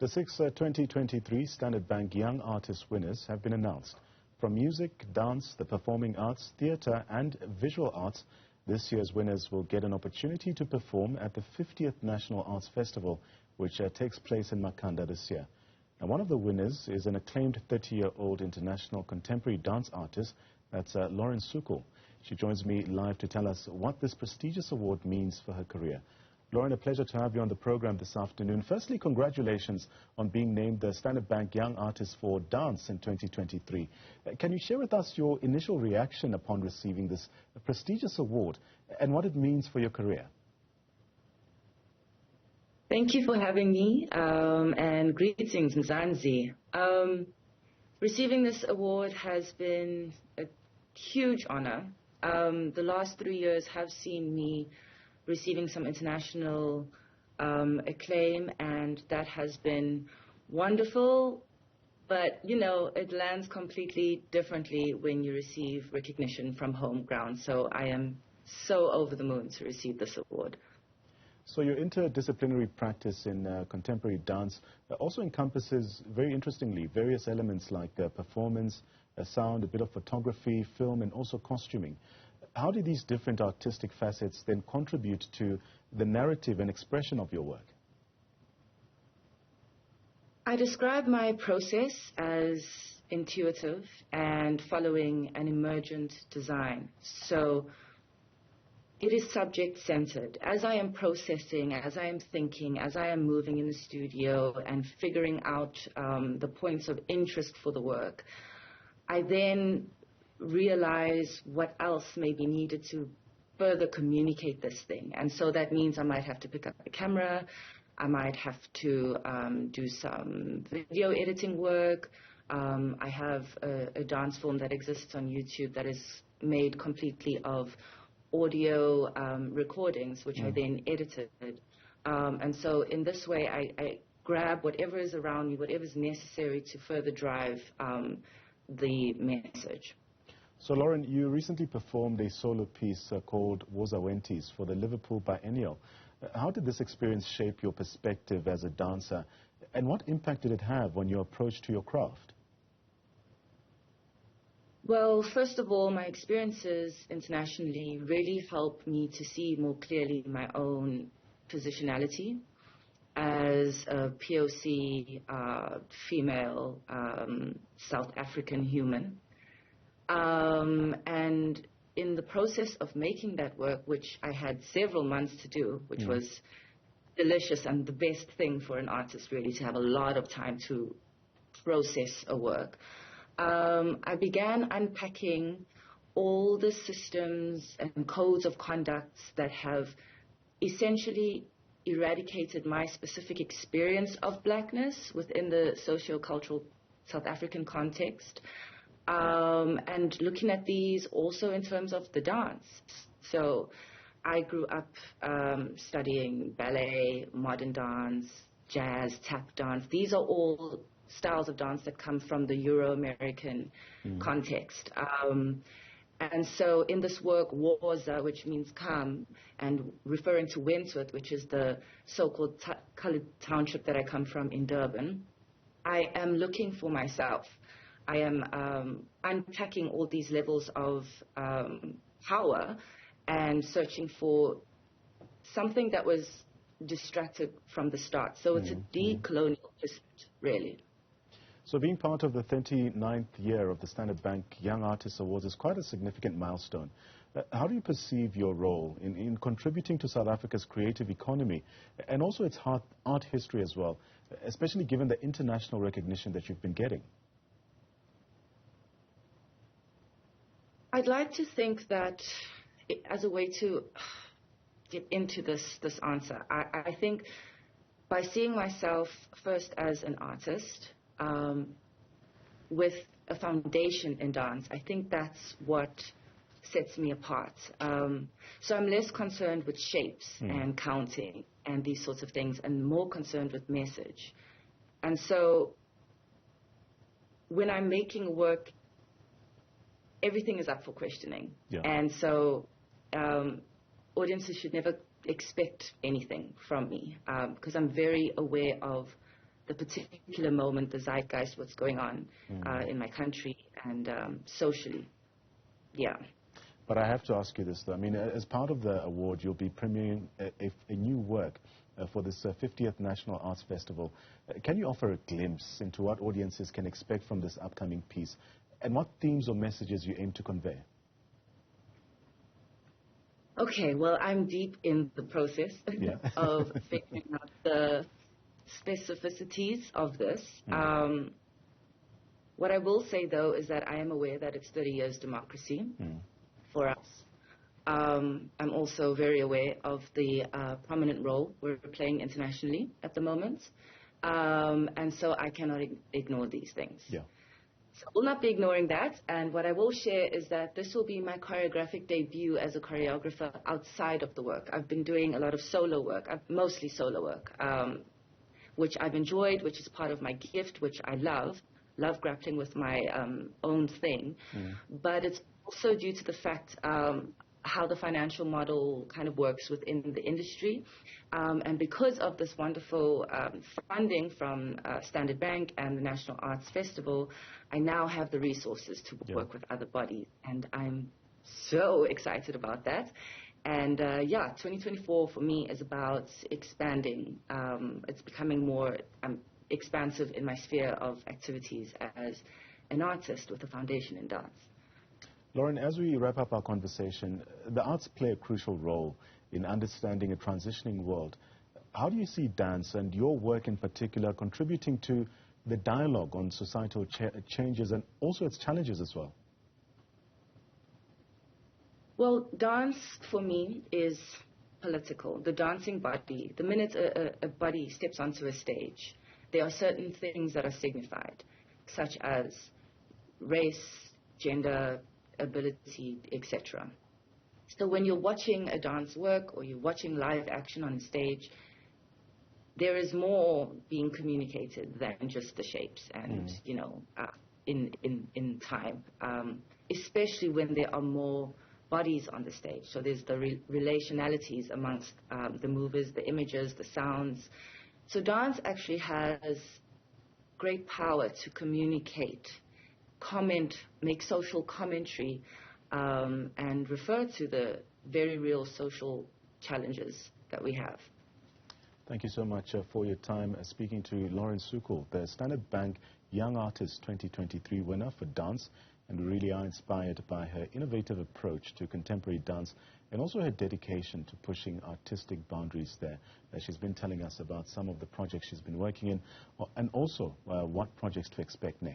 The six 2023 Standard Bank Young Artist winners have been announced. From music, dance, the performing arts, theatre and visual arts, this year's winners will get an opportunity to perform at the 50th National Arts Festival, which takes place in Makhanda this year. Now, one of the winners is an acclaimed 30-year-old international contemporary dance artist. That's Lorin Sookool. She joins me live to tell us what this prestigious award means for her career. Lorin, a pleasure to have you on the program this afternoon. Firstly, congratulations on being named the Standard Bank Young Artist for Dance in 2023. Can you share with us your initial reaction upon receiving this prestigious award and what it means for your career? Thank you for having me, and greetings, Mzansi. Receiving this award has been a huge honor. The last 3 years have seen me receiving some international acclaim, and that has been wonderful. But, you know, it lands completely differently when you receive recognition from home ground. So I am so over the moon to receive this award. So your interdisciplinary practice in contemporary dance also encompasses, very interestingly, various elements like performance, sound, a bit of photography, film, and also costuming. How do these different artistic facets then contribute to the narrative and expression of your work? I describe my process as intuitive and following an emergent design. So it is subject-centered. As I am processing, as I am thinking, as I am moving in the studio and figuring out the points of interest for the work, I then realize what else may be needed to further communicate this thing. And so that means I might have to pick up a camera, I might have to do some video editing work. I have a dance film that exists on YouTube that is made completely of audio recordings, which I then edited. And so in this way, I grab whatever is around me, whatever is necessary to further drive the message. So, Lorin, you recently performed a solo piece called Wozawenties for the Liverpool Biennial. How did this experience shape your perspective as a dancer, and what impact did it have on your approach to your craft? Well, first of all, my experiences internationally really helped me to see more clearly my own positionality as a POC female South African human. And in the process of making that work, which I had several months to do, which was delicious and the best thing for an artist, really, to have a lot of time to process a work, I began unpacking all the systems and codes of conduct that have essentially eradicated my specific experience of blackness within the socio-cultural South African context. And looking at these also in terms of the dance. So I grew up studying ballet, modern dance, jazz, tap dance. These are all styles of dance that come from the Euro-American context. And so in this work, Woza, which means come, and referring to Wentworth, which is the so-called colored township that I come from in Durban, I am looking for myself. I am unpacking all these levels of power and searching for something that was distracted from the start. So it's a decolonial pursuit, really. So being part of the 39th year of the Standard Bank Young Artist Awards is quite a significant milestone. How do you perceive your role in contributing to South Africa's creative economy and also its art history as well, especially given the international recognition that you've been getting? I'd like to think that as a way to get into this answer, I think by seeing myself first as an artist with a foundation in dance, I think that's what sets me apart. So I'm less concerned with shapes and counting and these sorts of things and more concerned with message. And so when I'm making work, everything is up for questioning. And so audiences should never expect anything from me because I'm very aware of the particular moment, the zeitgeist, what's going on in my country and socially. Yeah. But I have to ask you this, though. I mean, as part of the award, you'll be premiering a new work for this 50th National Arts Festival. Can you offer a glimpse into what audiences can expect from this upcoming piece, and what themes or messages you aim to convey? Okay, well, I'm deep in the process of figuring out the specificities of this. What I will say, though, is that I am aware that it's 30 years democracy for us. I'm also very aware of the prominent role we're playing internationally at the moment. And so I cannot ignore these things. Yeah. So I will not be ignoring that. And what I will share is that this will be my choreographic debut as a choreographer outside of the work. I've been doing a lot of solo work, mostly solo work, which I've enjoyed, which is part of my gift, which I love grappling with my own thing. But it's also due to the fact how the financial model kind of works within the industry. And because of this wonderful funding from Standard Bank and the National Arts Festival, I now have the resources to work with other bodies. And I'm so excited about that. And 2024 for me is about expanding. It's becoming more expansive in my sphere of activities as an artist with a foundation in dance. Lorin, as we wrap up our conversation, the arts play a crucial role in understanding a transitioning world. How do you see dance and your work in particular contributing to the dialogue on societal changes and also its challenges as well? Well, dance for me is political. The dancing body, the minute a body steps onto a stage, there are certain things that are signified, such as race, gender, ability, etc. So when you're watching a dance work or you're watching live action on stage, there is more being communicated than just the shapes and, in time, especially when there are more bodies on the stage. So there's the relationalities amongst the movers, the images, the sounds. So dance actually has great power to communicate, comment, make social commentary, and refer to the very real social challenges that we have. Thank you so much for your time speaking to Lorin Sookool, the Standard Bank Young Artist 2023 winner for dance. And we really are inspired by her innovative approach to contemporary dance and also her dedication to pushing artistic boundaries there. She's been telling us about some of the projects she's been working in and also what projects to expect next.